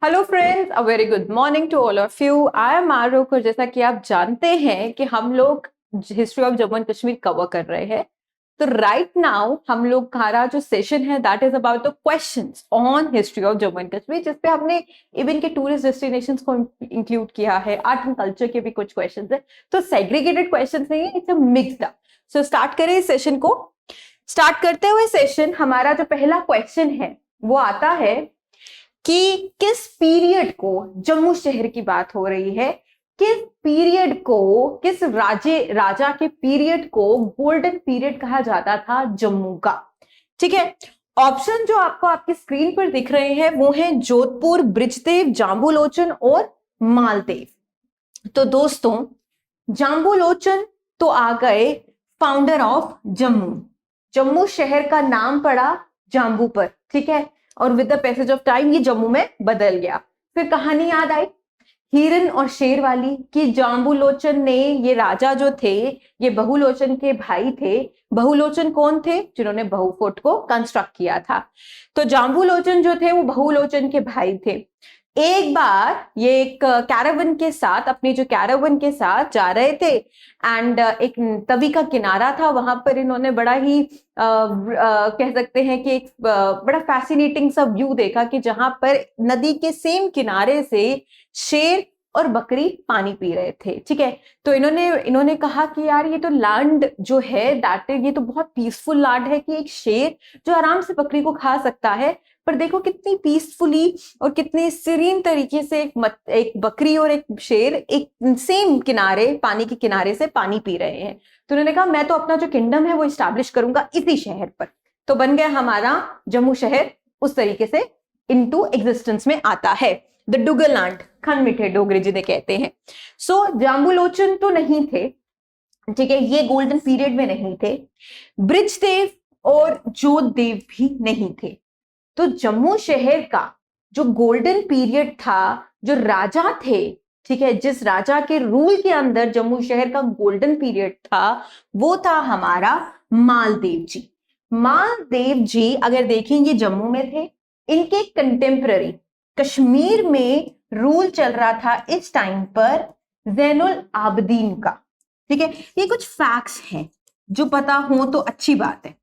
Hello friends, a very good morning to all of you. I am Aarukh और जैसा कि आप जानते हैं कि हम लोग history of Jammu and Kashmir cover कर रहे हैं। तो राइट नाउ हम लोग हमारा जो सेशन है that is about the questions on history of Jammu and Kashmir, जिसपे हमने इवन के टूरिस्ट डेस्टिनेशंस को इंक्लूड किया है, आर्ट एंड कल्चर के भी कुछ क्वेश्चंस है। तो सेग्रीगेटेड क्वेश्चंस नहीं है, it's a mixed up. So start करें इस सेशन को। स्टार्ट करते हुए सेशन हमारा जो पहला क्वेश्चन है वो आता है कि किस पीरियड को, जम्मू शहर की बात हो रही है, किस पीरियड को, किस राजा के पीरियड को गोल्डन पीरियड कहा जाता था जम्मू का। ठीक है, ऑप्शन जो आपको आपकी स्क्रीन पर दिख रहे हैं वो है जोधपुर, बृजदेव, जाम्बूलोचन और मालदेव। तो दोस्तों, जाम्बूलोचन तो आ गए फाउंडर ऑफ जम्मू। जम्मू शहर का नाम पड़ा जाम्बू पर, ठीक है, और with the passage of time ये जम्मू में बदल गया। फिर कहानी याद आई हिरन और शेर वाली कि जाम्बूलोचन ने, ये राजा जो थे ये बहुलोचन के भाई थे। बहुलोचन कौन थे? जिन्होंने बहु फोर्ट को कंस्ट्रक्ट किया था। तो जाम्बूलोचन जो थे वो बहुलोचन के भाई थे। एक बार ये एक कैरावन के साथ, अपनी जो कैरावन के साथ जा रहे थे एंड एक तवी का किनारा था, वहां पर इन्होंने बड़ा ही कह सकते हैं कि एक बड़ा फैसिनेटिंग सा व्यू देखा कि जहां पर नदी के सेम किनारे से शेर और बकरी पानी पी रहे थे। ठीक है, तो इन्होंने कहा कि यार ये तो लैंड जो है दैट ये तो बहुत पीसफुल लैंड है कि एक शेर जो आराम से बकरी को खा सकता है, पर देखो कितनी पीसफुली और कितने सीरीन तरीके से एक बकरी और एक शेर एक सेम किनारे, पानी के किनारे से पानी पी रहे हैं। तो उन्होंने कहा मैं तो अपना जो किंगडम है वो इस्टेब्लिश करूंगा इसी शहर पर। तो बन गया हमारा जम्मू शहर, उस तरीके से इनटू एग्जिस्टेंस में आता है। द डुगरलैंड, खन मिठे डोगरे जिन्हें कहते हैं। सो जाम्बूलोचन तो नहीं थे, ठीक है, ये गोल्डन पीरियड में नहीं थे। बृजदेव और जोधदेव भी नहीं थे। तो जम्मू शहर का जो गोल्डन पीरियड था, जो राजा थे, ठीक है, जिस राजा के रूल के अंदर जम्मू शहर का गोल्डन पीरियड था वो था हमारा मालदेव जी। मालदेव जी अगर देखेंगे जम्मू में थे, इनके कंटेम्पररी कश्मीर में रूल चल रहा था इस टाइम पर जैनुल आबदीन का। ठीक है, ये कुछ फैक्ट्स हैं जो पता हो तो अच्छी बात है।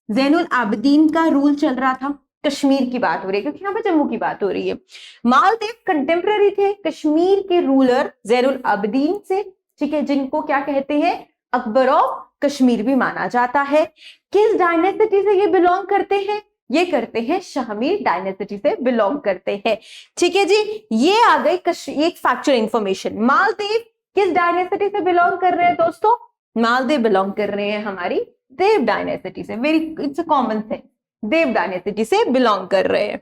जैनुल आबदीन का रूल चल रहा था, कश्मीर की बात हो रही है क्योंकि यहाँ पे जम्मू की बात हो रही है। मालदेव कंटेम्पररी थे कश्मीर के रूलर जैनुल आबदीन से, ठीक है, जिनको क्या कहते हैं, अकबर ऑफ कश्मीर भी माना जाता है। किस डायनेसिटी से ये बिलोंग करते हैं? ये करते हैं शाहमीर डायनेसिटी से बिलोंग करते हैं। ठीक है जी, ये आ गई एक फैक्चुअल इंफॉर्मेशन। मालदेव किस डायनेसिटी से बिलोंग कर रहे हैं दोस्तों? मालदेव बिलोंग कर रहे हैं हमारी देव डायनेसिटी से। Very, it's a common thing, Dev dynasty से बिलोंग कर रहे हैं।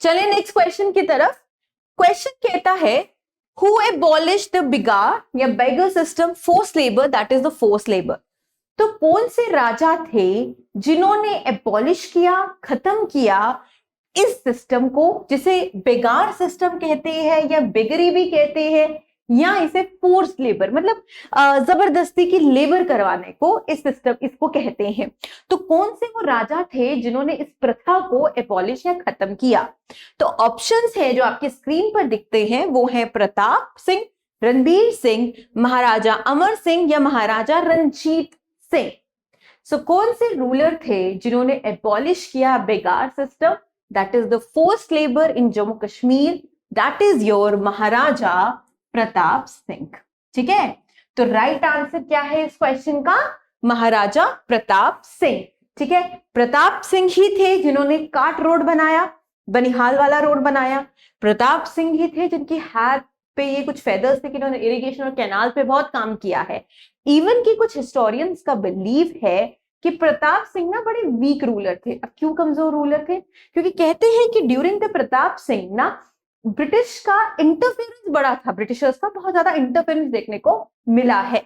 चलिए नेक्स्ट क्वेश्चन की तरफ। क्वेश्चन कहता है हु एबॉलिश्ड द बिगार या begar system, force labour, that is the force labour. तो कौन से राजा थे जिन्होंने एबॉलिश किया, खत्म किया इस सिस्टम को, जिसे बेगार सिस्टम कहते हैं या बेगरी भी कहते हैं, या इसे फोर्स लेबर मतलब जबरदस्ती की लेबर करवाने को इस सिस्टम इसको कहते हैं। तो कौन से वो राजा थे जिन्होंने इस प्रथा को एबॉलिश या खत्म किया? तो ऑप्शंस है जो आपकी स्क्रीन पर दिखते हैं वो है प्रताप सिंह, रणबीर सिंह, महाराजा अमर सिंह या महाराजा रंजीत सिंह। सो कौन से रूलर थे जिन्होंने एबॉलिश किया begar system, that is the force labour in Jammu Kashmir, that is your Maharaja Pratap Singh. ठीक है, तो राइट आंसर क्या है इस क्वेश्चन का? महाराजा प्रताप सिंह। ठीक है, प्रताप सिंह ही थे जिन्होंने काट रोड बनाया, बनिहाल वाला रोड बनाया। प्रताप सिंह ही थे जिनकी हाथ पे ये कुछ फेदर्स थे कि उन्होंने इरिगेशन और कैनाल पे बहुत काम किया है। इवन की कुछ हिस्टोरियंस का बिलीव है कि प्रताप सिंह ना बड़े वीक रूलर थे। अब क्यों कमजोर रूलर थे? क्योंकि कहते हैं कि ड्यूरिंग द प्रताप सिंह ना ब्रिटिश का इंटरफेरेंस बड़ा था, ब्रिटिशर्स का बहुत ज्यादा इंटरफेरेंस देखने को मिला है।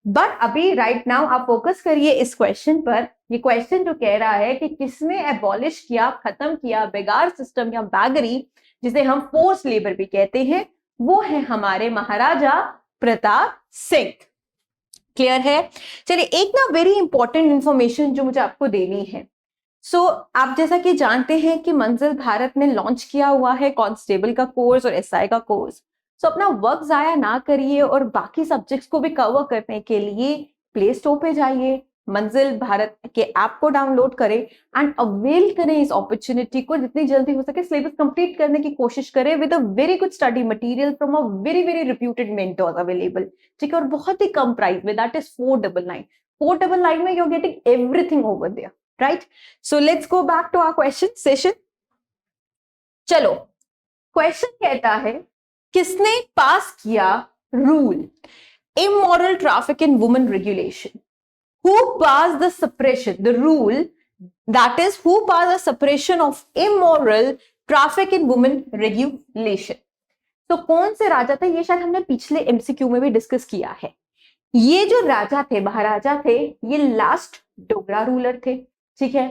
बट अभी राइट नाउ आप फोकस करिए इस क्वेश्चन पर। ये क्वेश्चन जो कह रहा है कि किसने एबॉलिश किया, खत्म किया बेगार सिस्टम या बैगरी, जिसे हम फोर्स लेबर भी कहते हैं, वो है हमारे महाराजा प्रताप सिंह। क्लियर है? चलिए एक ना वेरी इंपॉर्टेंट इंफॉर्मेशन जो मुझे आपको देनी है। सो आप जैसा कि जानते हैं कि मंजिल भारत ने लॉन्च किया हुआ है कांस्टेबल का कोर्स और एसआई का कोर्स। सो अपना वक्त जाया ना करिए और बाकी सब्जेक्ट्स को भी कवर करने के लिए प्ले स्टोर पे जाइए, मंजिल भारत के ऐप को डाउनलोड करें एंड अवेल करें इस अपॉर्चुनिटी को। जितनी जल्दी हो सके सिलेबस कंप्लीट करने की कोशिश करें with a very good study material from a very very reputed mentors available, ठीक है, और बहुत ही कम प्राइस में, दैट इज 499। 499 में you are getting everything over there, right? So let's go back to our question session. चलो, question कहता है किसने पास किया rule immoral traffic in women regulation? Who passed the suppression, the rule, that is, who passed the suppression of immoral traffic in women regulation? तो कौन से राजा थे? ये शायद हमने पिछले एमसीक्यू में भी डिस्कस किया है। ये जो राजा थे, महाराजा थे, ये लास्ट डोगरा रूलर थे, ठीक है।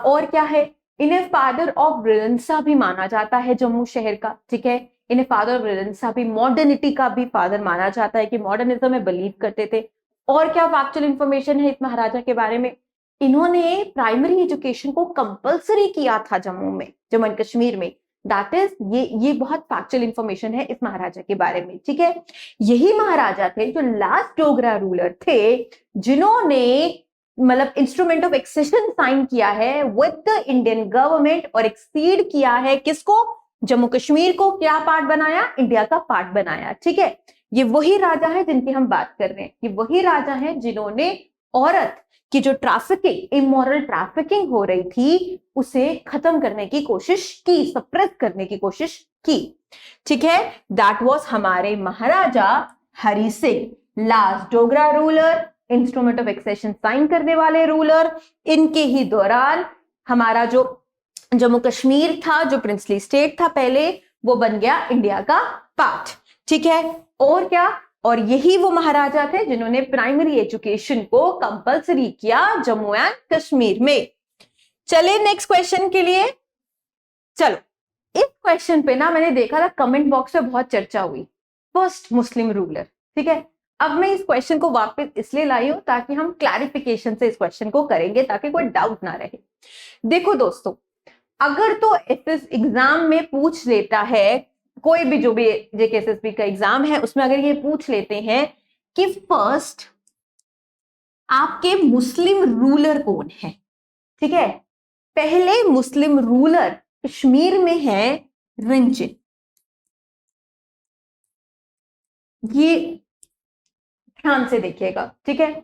और क्या है, इन्हें फादर ऑफ रिलेंसा भी माना जाता है जम्मू शहर का, ठीक है। इन्हें फादर ऑफ रिलेंसा भी, मॉडर्निटी का भी फादर माना जाता है कि मॉडर्निज्म में बिलीव करते थे। और क्या फैक्चुअल इंफॉर्मेशन है इस महाराजा के बारे में? इन्होंने प्राइमरी एजुकेशन को कंपलसरी किया था जम्मू में, जम्मू एंड कश्मीर में। दैट इज, ये बहुत फैक्चुअल इंफॉर्मेशन है इस महाराजा के बारे में, ठीक है। यही महाराजा थे जो लास्ट डोगरा रूलर थे जिन्होंने मतलब इंस्ट्रूमेंट ऑफ एक्सेशन साइन किया है विद द इंडियन गवर्नमेंट और एक्सीड किया है किसको? जम्मू कश्मीर को क्या पार्ट बनाया? इंडिया का पार्ट बनाया, ठीक है। ये वही राजा है जिनकी हम बात कर रहे हैं। ये वही राजा है जिन्होंने औरत की जो ट्रैफिकिंग, इमोरल ट्रैफिकिंग हो रही थी, उसे खत्म करने की कोशिश की, सप्रेस करने की कोशिश की, ठीक है। दैट वाज हमारे Maharaja Hari Singh, last Dogra ruler, instrument of accession sign करने वाले रूलर। इनके ही दौरान हमारा जो जम्मू कश्मीर था, जो प्रिंसली स्टेट था पहले, वो बन गया इंडिया का पार्ट, ठीक है। और क्या, और यही वो महाराजा थे जिन्होंने प्राइमरी एजुकेशन को कंपलसरी किया जम्मू एंड कश्मीर में। चले नेक्स्ट क्वेश्चन के लिए। चलो, इस क्वेश्चन पे ना मैंने देखा था कमेंट बॉक्स में बहुत चर्चा हुई, फर्स्ट मुस्लिम रूलर, ठीक है। अब मैं इस क्वेश्चन को वापस इसलिए लाई हूं ताकि हम क्लैरिफिकेशन से इस क्वेश्चन को करेंगे, ताकि कोई डाउट ना रहे। देखो दोस्तों, अगर तो इस एग्जाम में पूछ लेता है, कोई भी जो भी जेकेएसएसबी का एग्जाम है उसमें अगर ये पूछ लेते हैं कि फर्स्ट आपके मुस्लिम रूलर कौन है, ठीक है। पहले मुस्लिम रूलर कश्मीर में है रिंचिन। ये ध्यान से देखिएगा, ठीक है।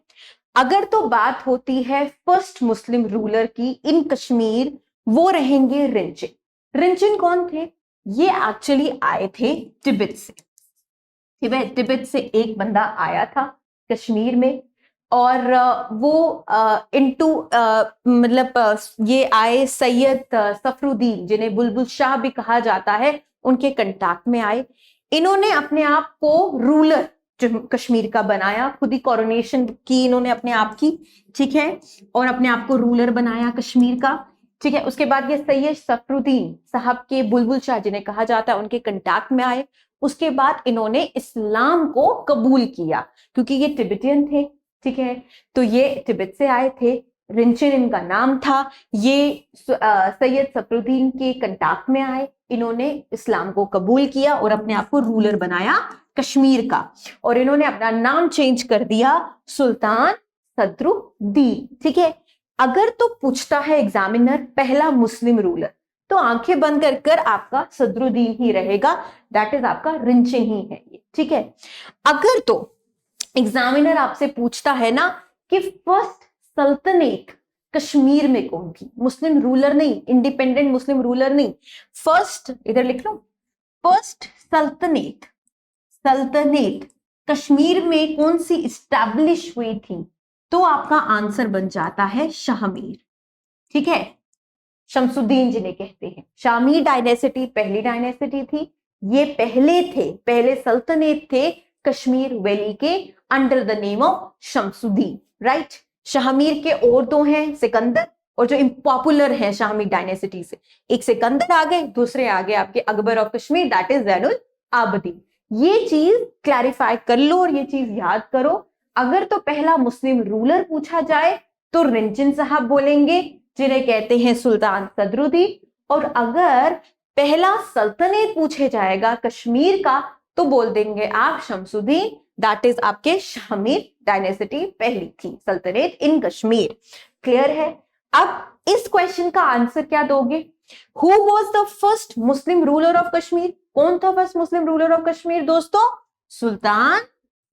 अगर तो बात होती है फर्स्ट मुस्लिम रूलर की इन कश्मीर, वो रहेंगे रिंचिन। रिंचिन कौन थे? ये एक्चुअली आए थे तिब्बत से, ठीक है। तिब्बत से एक बंदा आया था कश्मीर में, और वो इनटू मतलब ये आए सैयद सफरुद्दीन, जिन्हें बुलबुल शाह भी कहा जाता है, उनके कंटाक्ट में आए। इन्होंने अपने आप को रूलर कश्मीर का बनाया, खुद ही कोरोनेशन की इन्होंने अपने आप की, ठीक है, और अपने आप को रूलर बनाया कश्मीर का, ठीक है। उसके बाद ये सैयद सफरुद्दीन साहब के बुलबुल शाह जिन्हें कहा जाता है, उनके कंटाक्ट में आए। उसके बाद इन्होंने इस्लाम को कबूल किया, क्योंकि ये तिब्बतियन थे, ठीक है। तो ये तिब्बत से आए थे, रिंचिन इनका नाम था। ये सैयद सफरुद्दीन के कंटाक्ट में आए, इन्होंने इस्लाम को कबूल किया और अपने आप को रूलर बनाया कश्मीर का, और इन्होंने अपना नाम चेंज कर दिया सुल्तान सदरुद्दीन, ठीक है। अगर तो पूछता है एग्जामिनर पहला मुस्लिम रूलर, तो आंखें बंद कर कर आपका सदरुद्दीन ही रहेगा, दैट इज आपका रिंचिन ही है ये, ठीक है। अगर तो एग्जामिनर आपसे पूछता है ना कि फर्स्ट सल्तनत कश्मीर में कौन थी, मुस्लिम रूलर नहीं, इंडिपेंडेंट मुस्लिम रूलर नहीं, फर्स्ट, इधर लिख लो, फर्स्ट सल्तनत कश्मीर में कौन सी इस्टेब्लिश हुई थी, तो आपका आंसर बन जाता है शाहमीर, ठीक है। शमसुद्दीन जिन्हें कहते हैं, शाहमीर डायनेसिटी पहली डायनेसिटी थी। ये पहले सल्तनत थे कश्मीर वैली के under the name of Shamsuddin, right. Shah Mir के और दो हैं, सिकंदर, और जो पॉपुलर हैं शाहमीर डायनेसिटी से, एक सिकंदर आ गए, दूसरे आ गए आपके Akbar of Kashmir, that is Zainul Abedin. ये चीज क्लैरिफाई कर लो और ये चीज याद करो। अगर तो पहला मुस्लिम रूलर पूछा जाए तो रिंचिन साहब बोलेंगे, जिन्हें कहते हैं सुल्तान सदरुद्दीन। और अगर पहला सल्तनत पूछे जाएगा कश्मीर का तो बोल देंगे आप शमसुद्दीन, दैट इज आपके शामिर डायनेसिटी पहली थी सल्तनत इन कश्मीर। क्लियर है? अब इस क्वेश्चन का आंसर क्या दोगे? Who was the first Muslim ruler of Kashmir? कौन था first Muslim ruler of Kashmir दोस्तों? सुल्तान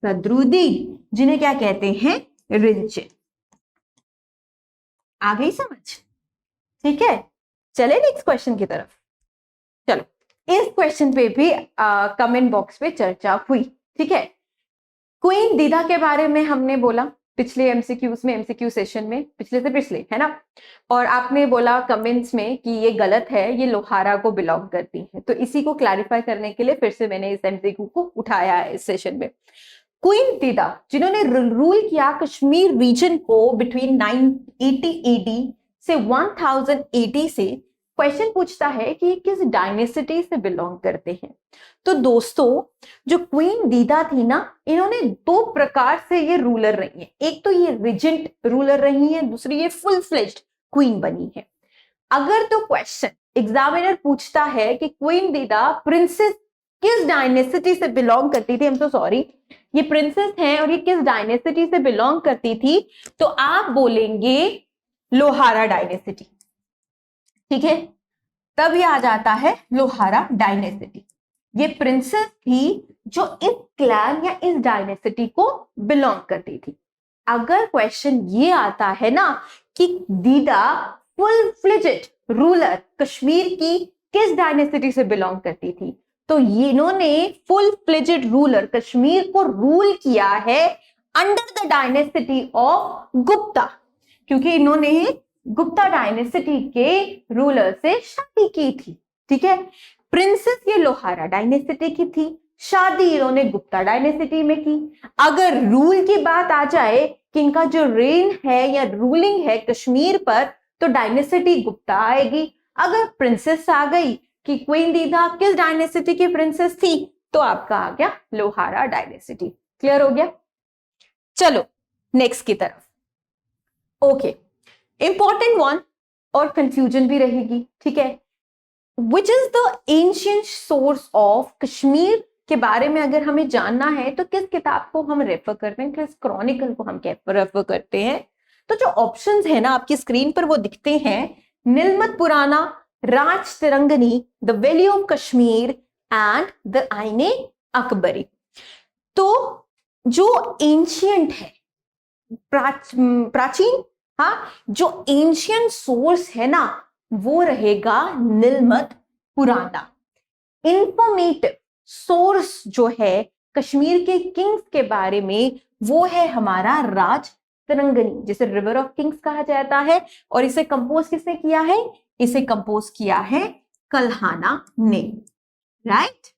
सदरुद्दीन, जिन्हें क्या कहते हैं? रिंचे। आ गई समझ? ठीक है, चले नेक्स्ट क्वेश्चन की तरफ। चलो, इस क्वेश्चन पे भी कमेंट बॉक्स पे चर्चा हुई। ठीक है, क्वीन दीदा के बारे में हमने बोला पिछले एमसीक्यूज में, एमसीक्यू सेशन में, पिछले से पिछले, है ना? और आपने बोला कमेंट्स में कि ये गलत है, ये लोहारा को बिलोंग करती है। तो इसी को क्लैरिफाई करने के लिए फिर से मैंने इस एमसीक्यू को उठाया है इस सेशन में। क्वीन दीदा जिन्होंने रूल किया कश्मीर रीजन को बिटवीन 980 एडी से 1000 एडी से, क्वेश्चन पूछता है कि किस डायनेसिटी से बिलोंग करते हैं। तो दोस्तों, जो क्वीन दीदा थी ना, इन्होंने दो प्रकार से ये रूलर रही है। एक तो ये रिजेंट रूलर रही है, दूसरी ये फुल फ्लेज्ड क्वीन बनी है। अगर तो क्वेश्चन एग्जामिनर पूछता है कि क्वीन दीदा प्रिंसेस किस डायनेसिटी से बिलोंग करती थी, सॉरी, ये प्रिंसेस हैं और ये किस डायनेसिटी से बिलोंग करती थी, तो आप बोलेंगे लोहारा डायनेसिटी। ठीक है, तब ये आ जाता है लोहारा डायनेसिटी। ये प्रिंसेस थी जो इस क्लैन या इस डायनेसिटी को बिलोंग करती थी। अगर क्वेश्चन ये आता है ना कि दीदा फुल फ्लेजेड रूलर कश्मीर की किस डायनेसिटी से बिलोंग करती थी, तो इन्होंने फुल फ्लेजेड रूलर कश्मीर को रूल किया है under the dynasty of Gupta, क्योंकि इन्होंने गुप्ता डायनेसिटी के रूलर से शादी की थी। ठीक है, प्रिंसेस ये लोहारा डायनेसिटी की थी, शादी इन्होंने गुप्ता डायनेसिटी में की। अगर रूल की बात आ जाए कि इनका जो रेन है या रूलिंग है कश्मीर पर, तो डायनेसिटी गुप्ता आएगी। अगर प्रिंसेस आ गई कि क्वीन दीदा किस डायनेसिटी की प्रिंसेस थी, तो आपका आ गया लोहारा डायनेसिटी। क्लियर हो गया? चलो नेक्स्ट की तरफ। ओके, इंपॉर्टेंट वन और कंफ्यूजन भी रहेगी। ठीक है, which is the ancient source of Kashmir के बारे में अगर हमें जानना है तो किस किताब को हम रेफर करते हैं, किस क्रॉनिकल को हम रेफर करते हैं? तो जो ऑप्शंस है ना आपकी स्क्रीन पर वो दिखते हैं, Nilamata Purana, Rajatarangini, the valley of Kashmir and the Ain-i-Akbari. तो जो एंशिएंट है, प्राचीन, हाँ, जो एंशिएंट सोर्स है ना वो रहेगा निलमत पुराना। इंफॉर्मेटिव सोर्स जो है कश्मीर के किंग्स के बारे में वो है हमारा राज तिरंगनी, जिसे रिवर ऑफ किंग्स कहा जाता है। और इसे कंपोज किसने किया है? इसे कंपोज किया है कल्हाना ने, राइट?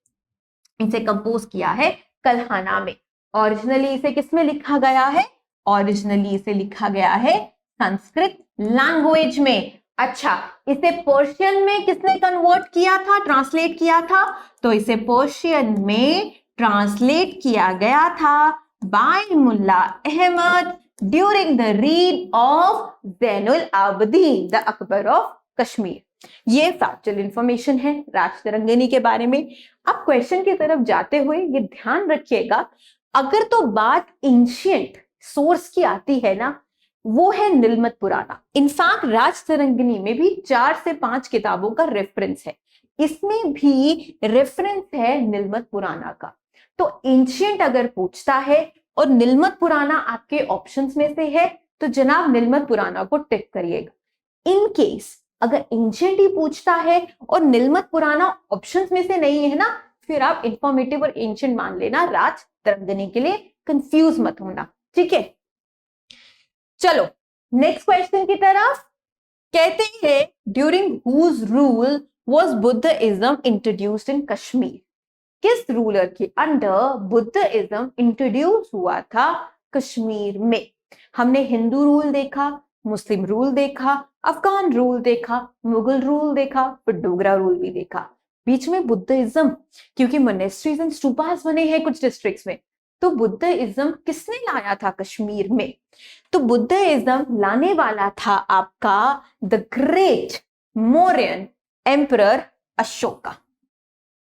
इसे कंपोज किया है कल्हाना में। ओरिजिनली इसे किसमें लिखा गया है? ओरिजिनली इसे लिखा गया है संस्कृत लैंग्वेज में। अच्छा, इसे पर्शियन में किसने कन्वर्ट किया था, ट्रांसलेट किया था? तो इसे पर्शियन में ट्रांसलेट किया गया था by Mulla Ahmad during the रीड of Zainul Abidin the Akbar of Kashmir. ये फैक्चुअल इंफॉर्मेशन है राज तिरंगनी के बारे में। अब क्वेश्चन की तरफ जाते हुए ये ध्यान रखिएगा, अगर तो बात एंशिएंट सोर्स की आती है ना, वो है निलमत पुराना। इनफैक्ट राज तिरंगनी में भी 4 से 5 किताबों का रेफरेंस है, इसमें भी रेफरेंस है निलमत पुराना का। तो एंशिएंट अगर पूछता है और निलमत पुराना आपके ऑप्शंस में से है, तो जनाब निलमत पुराना को टिक करिएगा। इन केस अगर एंशिएंट ही पूछता है और निलमत पुराना ऑप्शंस में से नहीं है ना, फिर आप इंफॉर्मेटिव और एंशिएंट मान लेना राज तिरंगनी के लिए, कंफ्यूज मत होना। ठीक है, चलो नेक्स्ट क्वेश्चन की तरफ। कहते हैं during whose rule was Buddhism introduced in Kashmir? किस रूलर के अंडर बुद्धिज्म इंट्रोड्यूस हुआ था कश्मीर में? हमने हिंदू रूल देखा, मुस्लिम रूल देखा, अफगान रूल देखा, मुगल रूल देखा, फिर डोगरा रूल भी देखा, बीच में बुद्धिज्म, क्योंकि मोनेस्ट्रीज एंड स्टूपास बने हैं कुछ डिस्ट्रिक्ट्स में, तो बुद्धिज्म किसने लाया था कश्मीर में? तो बुद्धिज्म लाने वाला था आपका the great Mauryan emperor Ashoka.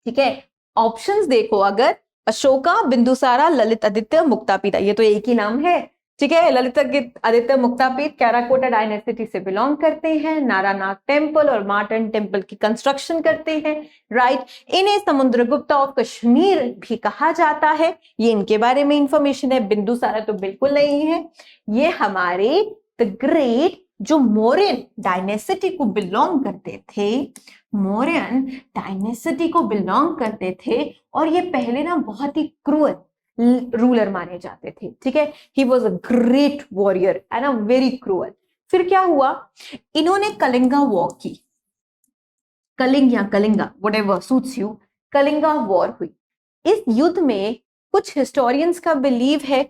ठीक है, ऑप्शंस देखो, अगर अशोका, बिंदुसारा, ललित आदित्य, मुक्तापीता, ये तो एक ही नाम है। ठीक है, ललित आदित्य मुक्तापीत टेराकोटा डायनेसिटी से बिलोंग करते हैं, नारानाथ टेम्पल और मार्टन टेम्पल की कंस्ट्रक्शन करते हैं, राइट। इन्हें समुद्रगुप्त ऑफ कश्मीर भी कहा जाता है, ये इनके बारे में इंफॉर्मेशन है। बिंदुसारा तो बिल्कुल नहीं है, ये हमारे द ग्रेट जो मौर्यन डायनेसिटी को बिलोंग करते थे, मौर्यन डायनेसिटी को बिलोंग करते थे, और ये पहले ना बहुत ही क्रूअल रूलर माने जाते थे। ठीक है, he was a great warrior and a very cruel. फिर क्या हुआ, इन्होंने कलिंगा वॉर की, कलिंग या Kalinga whatever suits you, Kalinga war हुई। इस युद्ध में कुछ हिस्टोरियंस का बिलीव है,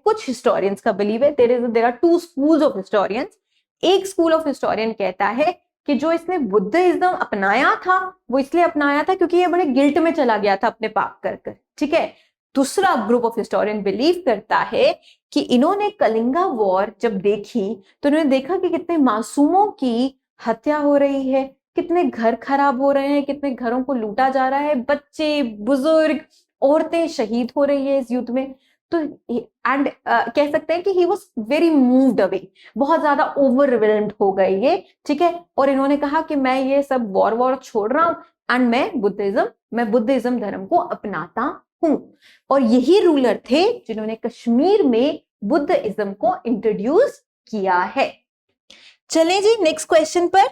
there are two schools of historians. एक स्कूल ऑफ हिस्टोरियन कहता है कि जो इसने बुद्धिज्म अपनाया था वो इसलिए अपनाया था क्योंकि ये बड़े गिल्ट में चला गया था अपने पाप कर कर। ठीक है, दूसरा ग्रुप ऑफ हिस्टोरियन बिलीव करता है कि इन्होंने कलिंगा वॉर जब देखी तो इन्होंने देखा कि कितने मासूमों की हत्या हो रही है, कितने घर खराब हो रहे हैं, कितने घरों को लूटा जा रहा है, बच्चे, बुजुर्ग, औरतें शहीद हो रही है इस युद्ध में। तो एंड कह सकते हैं कि he was very moved away, बहुत ज्यादा ओवरवेल्म्ड हो गए ये। ठीक है, और इन्होंने कहा कि मैं ये सब वॉर छोड़ रहा हूं एंड मैं बुद्धिज्म धर्म को अपनाता हूं। और यही रूलर थे जिन्होंने कश्मीर में बुद्धिज्म को इंट्रोड्यूस किया है। चलें जी नेक्स्ट क्वेश्चन पर।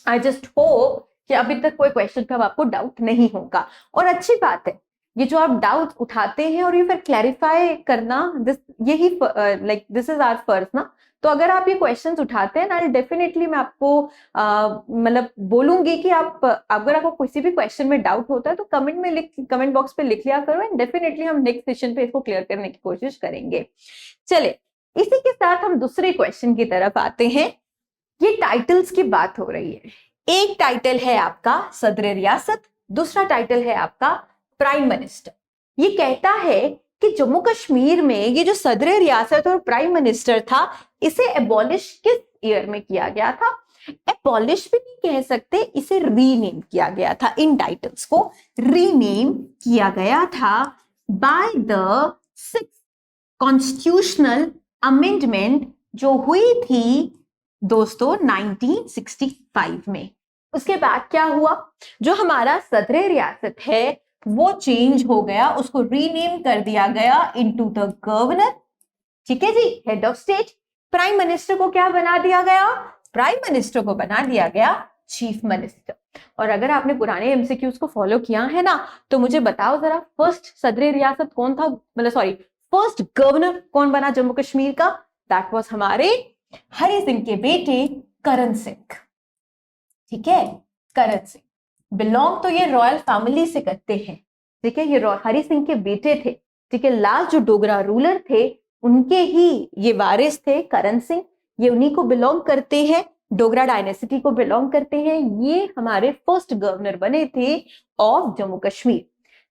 आई जस्ट होप कि अभी तक कोई क्वेश्चन का आपको डाउट नहीं होगा, और अच्छी बात है ये जो आप डाउट उठाते हैं और ये फिर क्लैरिफाई करना, यही like this is our first ना। तो अगर आप ये क्वेश्चंस उठाते हैं ना, डेफिनेटली मैं आपको मतलब बोलूंगी कि आप अगर आपको किसी भी क्वेश्चन में डाउट होता है तो कमेंट बॉक्स पे लिख लिया करो, एंड डेफिनेटली हम नेक्स्ट सेशन पे इसको क्लियर करने की कोशिश करेंगे। चले, इसी के साथ हम दूसरे क्वेश्चन की तरफ आते हैं। ये टाइटल्स की बात हो रही है, एक टाइटल है आपका सदर रियासत, दूसरा टाइटल है आपका प्राइम मिनिस्टर। ये कहता है कि जम्मू कश्मीर में ये जो सदर रियासत और प्राइम मिनिस्टर था, इसे एबॉलिश किस ईयर में किया गया था? एबॉलिश भी नहीं कह सकते, इसे रीनेम किया गया था। इन टाइटल्स को रीनेम किया गया था by the 6th constitutional amendment जो हुई थी दोस्तों 1965 में। उसके बाद क्या हुआ, जो हमारा सदर रियासत है वो चेंज हो गया, उसको रीनेम कर दिया गया इनटू द गवर्नर। ठीक है जी, head of state. Prime minister को क्या बना दिया गया? प्राइम मिनिस्टर को बना दिया गया चीफ मिनिस्टर। और अगर आपने पुराने एमसीक्यूज को फॉलो किया है ना, तो मुझे बताओ जरा, फर्स्ट सदर रियासत कौन था, मतलब सॉरी, फर्स्ट गवर्नर कौन बना जम्मू कश्मीर का? दैट वाज हमारे हरि सिंह के बेटे करण सिंह। ठीक है, करण सिंह बिलोंग तो ये रॉयल फैमिली से करते हैं। ठीक है, ये हरि सिंह के बेटे थे। ठीक है, लास्ट जो डोगरा रूलर थे उनके ही ये वारिस थे करण सिंह, ये उन्हीं को बिलोंग करते हैं, डोगरा डायनेसिटी को बिलोंग करते हैं। ये हमारे फर्स्ट गवर्नर बने थे ऑफ जम्मू कश्मीर।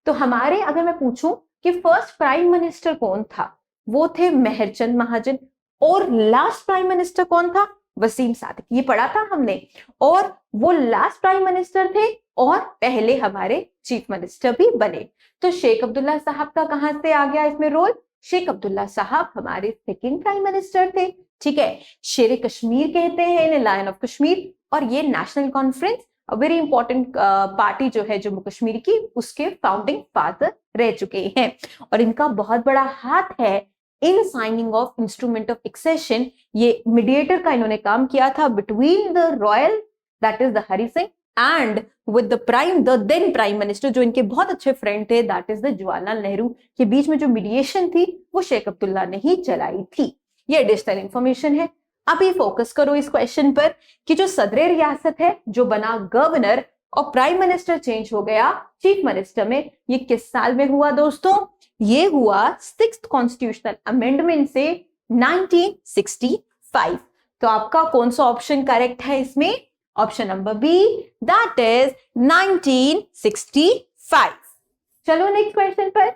तो हमारे, अगर मैं पूछूं कि फर्स्ट प्राइम मिनिस्टर कौन था, वो थे मेहरचंद महाजन। और लास्ट प्राइम मिनिस्टर कौन था? वसीम सादिक, ये पढ़ा था हमने। और वो लास्ट प्राइम मिनिस्टर थे और पहले हमारे चीफ मिनिस्टर भी बने। तो शेख अब्दुल्ला साहब का कहां से आ गया इसमें रोल? शेख अब्दुल्ला साहब हमारे सेकंड प्राइम मिनिस्टर थे। ठीक है, शेर कश्मीर कहते हैं इन्हें, लायन ऑफ कश्मीर। और ये national conference, very important party जो है जम्मू कश्मीर की, उसके फाउंडिंग फादर रह चुके हैं। और इनका बहुत बड़ा हाथ है in signing of instrument of accession. ये मीडिएटर का इन्होंने काम किया था between the royal, that is the Hari Singh, and with the then prime minister, जो इनके बहुत अच्छे फ्रेंड थे, that is the Jawaharlal Nehru, के बीच में जो मीडिएशन थी वो शेख अब्दुल्ला ने ही चलाई थी। ये एडिशनल इंफॉर्मेशन है। अभी फोकस करो इस क्वेश्चन पर कि जो सदर रियासत है जो बना गवर्नर और प्राइम मिनिस्टर चेंज हो गया चीफ मिनिस्टर में, ये किस साल में हुआ दोस्तों? ये हुआ 6th कॉन्स्टिट्यूशनल अमेंडमेंट से 1965। तो आपका कौन सा ऑप्शन करेक्ट है इसमें? Option number B, that is 1965। चलो नेक्स्ट क्वेश्चन पर।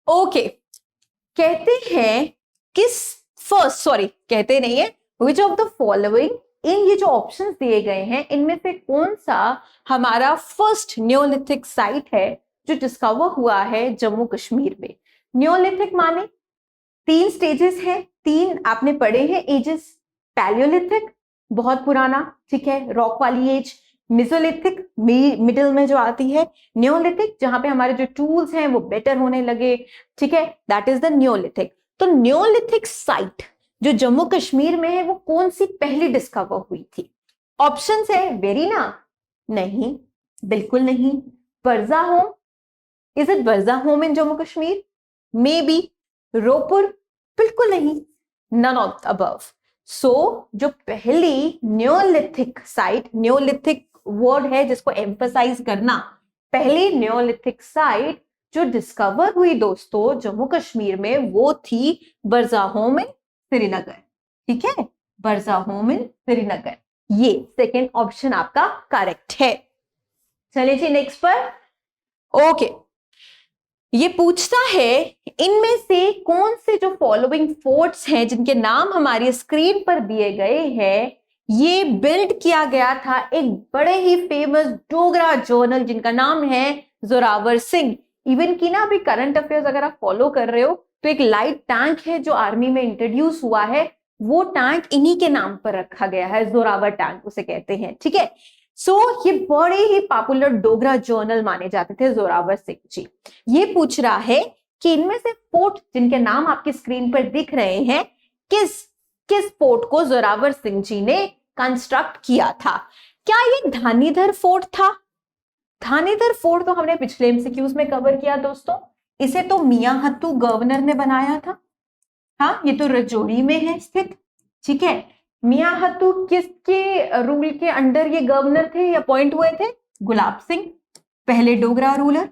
ओके, कहते हैं किस कहते नहीं है, विच ऑफ द फॉलोइंग, इन ये जो ऑप्शंस दिए गए हैं इनमें से कौन सा हमारा फर्स्ट न्योलिथिक साइट है जो डिस्कवर हुआ है जम्मू कश्मीर में। न्योलिथिक माने 3 स्टेजेस हैं, 3 आपने पढ़े हैं एजेस। पैलियोलिथिक बहुत पुराना, ठीक है, रॉक वाली एज। मिजोलिथिक मिडिल में जो आती है। न्योलिथिक जहां पे हमारे जो टूल्स हैं वो बेटर होने लगे, ठीक है, दैट इज द न्योलिथिक। तो न्योलिथिक साइट जो जम्मू कश्मीर में है वो कौन सी पहली डिस्कवर हुई थी? ऑप्शंस है वेरीना, नहीं, बिल्कुल नहीं। Burzahom, is it Burzahom in Jammu Kashmir? Maybe. Ropar, बिल्कुल नहीं, नन ऑफ अबव। सो जो पहली न्योलिथिक साइट, न्योलिथिक वर्ड है जिसको एम्फसाइज करना, पहली न्योलिथिक साइट जो डिस्कवर हुई दोस्तों जम्मू कश्मीर में वो थी बरजा होम इन श्रीनगर, ठीक है, बरजा होम इन श्रीनगर। ये सेकेंड ऑप्शन आपका करेक्ट है। चलिए जी नेक्स्ट पर। ओके, ये पूछता है इनमें से कौन से जो फॉलोइंग फोर्ट्स हैं जिनके नाम हमारी स्क्रीन पर दिए गए हैं, ये बिल्ड किया गया था एक बड़े ही फेमस डोगरा जर्नल जिनका नाम है जोरावर सिंह। इवन की ना अभी करंट अफेयर्स अगर आप फॉलो कर रहे हो तो एक लाइट टैंक है जो आर्मी में इंट्रोड्यूस हुआ है, वो टैंक इन्हीं के नाम पर रखा गया है, जोरावर टैंक उसे कहते हैं, ठीक है। सो ये बड़े ही पॉपुलर डोगरा जर्नल माने जाते थे जोरावर सिंह जी। ये पूछ रहा है कि इनमें से फोर्ट जिनके नाम आपकी स्क्रीन पर दिख रहे हैं, किस किस फोर्ट को जोरावर सिंह जी ने कंस्ट्रक्ट किया था? क्या ये धानीधर फोर्ट था? धानीधर फोर्ट तो हमने पिछले एमसीक्यूज में कवर किया दोस्तों। इसे तो मियां हत्तू गवर्नर ने बनाया था। हाँ, ये तो रजौरी में है स्थित, ठीक है। मियां हत्तू किसके रूल के अंडर ये गवर्नर थे या अपॉइंट हुए थे? गुलाब सिंह, पहले डोगरा रूलर।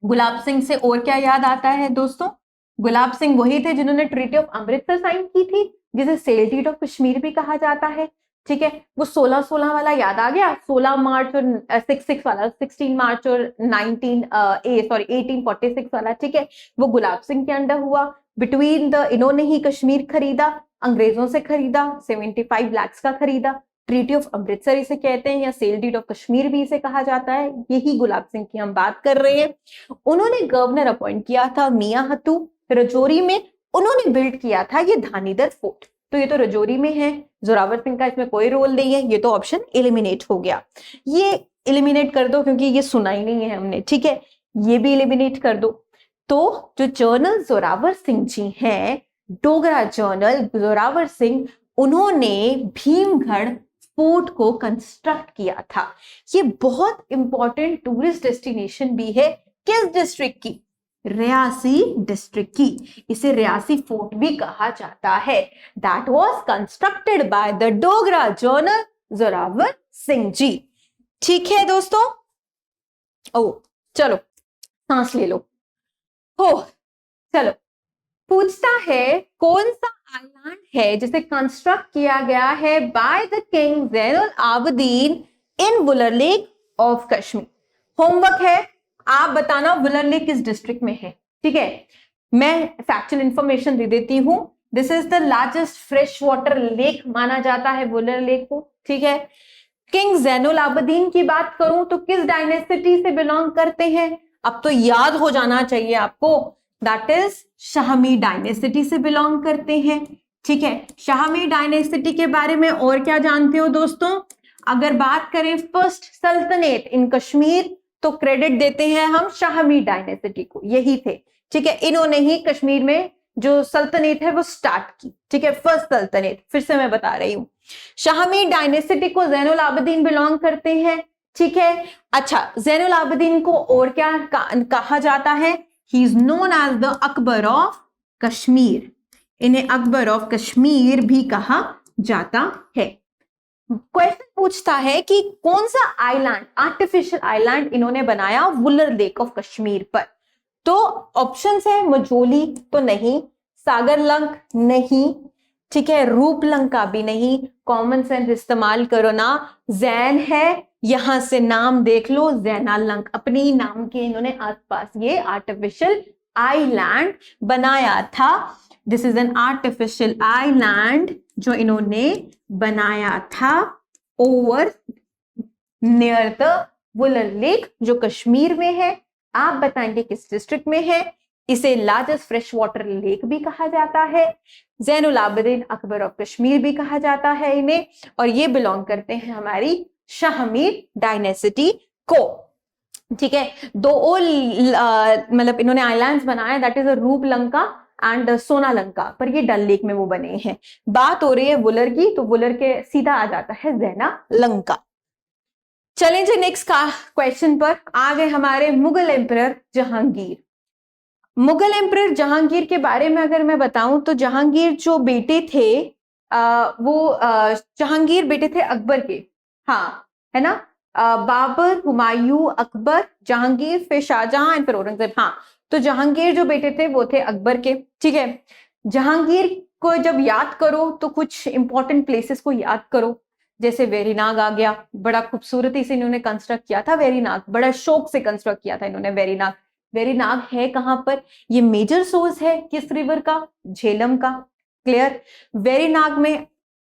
गुलाब सिंह से और क्या याद आता है दोस्तों? गुलाब सिंह वही थे जिन्होंने ट्रीटी ऑफ अमृतसर साइन की थी, जिसे सेल डीड ऑफ कश्मीर भी कहा जाता है, ठीक है। वो 16-16 वाला याद आ गया, 16 मार्च और 66 वाला, 16 मार्च और 1846 वाला, ठीक है, वो गुलाब सिंह के अंडर हुआ। बिटवीन द इन्होंने ही कश्मीर खरीदा, अंग्रेजों से खरीदा, 75 लाख का खरीदा। ट्रीटी ऑफ अमृतसर इसे कहते हैं या सेल डीड ऑफ कश्मीर भी इसे कहा जाता है। यही गुलाब सिंह की हम बात कर रहे हैं। उन्होंने गवर्नर अपॉइंट किया था मियां हत्तू, रजौरी में उन्होंने बिल्ड किया था ये धानीधर फोर्ट। तो ये तो रजौरी में है, जोरावर सिंह का इसमें कोई रोल नहीं है, ये तो ऑप्शन एलिमिनेट हो गया। ये एलिमिनेट कर दो क्योंकि ये सुना ही नहीं है हमने, ठीक है, ये भी एलिमिनेट कर दो। तो जो जर्नल जोरावर सिंह जी हैं, डोगरा जर्नल जोरावर सिंह, उन्होंने भीमगढ़ फोर्ट को कंस्ट्रक्ट किया था। ये बहुत इंपॉर्टेंट टूरिस्ट डेस्टिनेशन भी है। किस डिस्ट्रिक्ट की? रियासी डिस्ट्रिक्ट की। इसे रियासी फोर्ट भी कहा जाता है। That was constructed by the Dogra general Zorawar Singh ji, ठीक है दोस्तों। ओ चलो सांस ले लो। हो चलो, पूछता है कौन सा आइलैंड है जिसे कंस्ट्रक्ट किया गया है by the king Zainul Abedin in Wular lake of Kashmir. Homework है, आप बताना वुलर लेक किस डिस्ट्रिक्ट में है, ठीक है। मैं फैक्चुअल इंफॉर्मेशन दे देती हूं। This is the largest fresh water lake माना जाता है वुलर लेक को, ठीक है। किंग ज़ैनुल आबदीन की बात करूं तो किस डायनेस्टी से बिलोंग करते हैं? अब तो याद हो जाना चाहिए आपको, दैट इज शाहमी डायनेस्टी से बिलोंग करते हैं, ठीक है। शाहमी डायनेस्टी के बारे में और क्या जानते हो दोस्तों? अगर बात करें फर्स्ट सल्तनत इन कश्मीर तो क्रेडिट देते हैं हम शाहमी डायनेस्टी को, यही थे, ठीक है। इन्होंने ही कश्मीर में जो सल्तनत है वो स्टार्ट की, ठीक है, फर्स्ट सल्तनत। फिर से मैं बता रही हूं, शाहमी डायनेस्टी को ज़ैनुल आबदीन बिलोंग करते हैं, ठीक है। अच्छा, ज़ैनुल आबदीन को और क्या कहा जाता है? He is known as the Akbar of Kashmir. इन्हें अकबर ऑफ कश्मीर भी कहा जाता है। क्वेश्चन पूछता है कि कौन सा आइलैंड, आर्टिफिशियल आइलैंड इन्होंने बनाया वुलर लेक ऑफ कश्मीर पर? तो ऑप्शंस है मजोली तो नहीं, सागर लंक नहीं, ठीक है, रूपलंका भी नहीं। कॉमन सेंस इस्तेमाल करो ना, जैन है, यहां से नाम देख लो, जैनालंक, अपने ही नाम के इन्होंने आसपास ये आर्टिफिशियल आइलैंड बनाया था। This is an artificial island जो इन्होंने बनाया था over near the Wular lake, जो कश्मीर में है। आप बताएंगे किस डिस्ट्रिक्ट में है। इसे लार्जेस्ट फ्रेश वाटर लेक भी कहा जाता है, ज़ैनुल आबिदीन अकबर ऑफ कश्मीर भी कहा जाता है इन्हें, और ये बिलोंग करते हैं हमारी शाहमीर डायनेसिटी को। ठीक है, दो और मतलब इन्होंने आइलैंड्स बनाए, दैट इज अ रूप लंका एंड सोना लंका, पर ये डल लेक में वो बने हैं। बात हो रही है वुलर की, तो वुलर के सीधा आ जाता है ज़ैना लंका। चलें जी नेक्स्ट का क्वेश्चन पर आ गए हमारे मुगल एम्परर जहांगीर। मुगल एम्परर जहांगीर के बारे में अगर मैं बताऊं तो जहांगीर जो बेटे थे जहांगीर बेटे थे अकबर के, हाँ है ना, बाबर, हुमायूं, अकबर, जहांगीर, फिर शाहजहां एंड फिर औरंगजेब। हाँ, तो जहांगीर जो बेटे थे वो थे अकबर के। ठीक है, जहांगीर को जब याद करो तो कुछ इंपॉर्टेंट प्लेसेस को याद करो, जैसे वेरीनाग आ गया, बड़ा खूबसूरती से इन्होंने कंस्ट्रक्ट किया था वेरीनाग, बड़ा शौक से कंस्ट्रक्ट किया था इन्होंने वेरीनाग। वेरीनाग है कहां पर, ये मेजर सोर्स है किस रिवर का, झेलम का। क्लियर, वेरीनाग में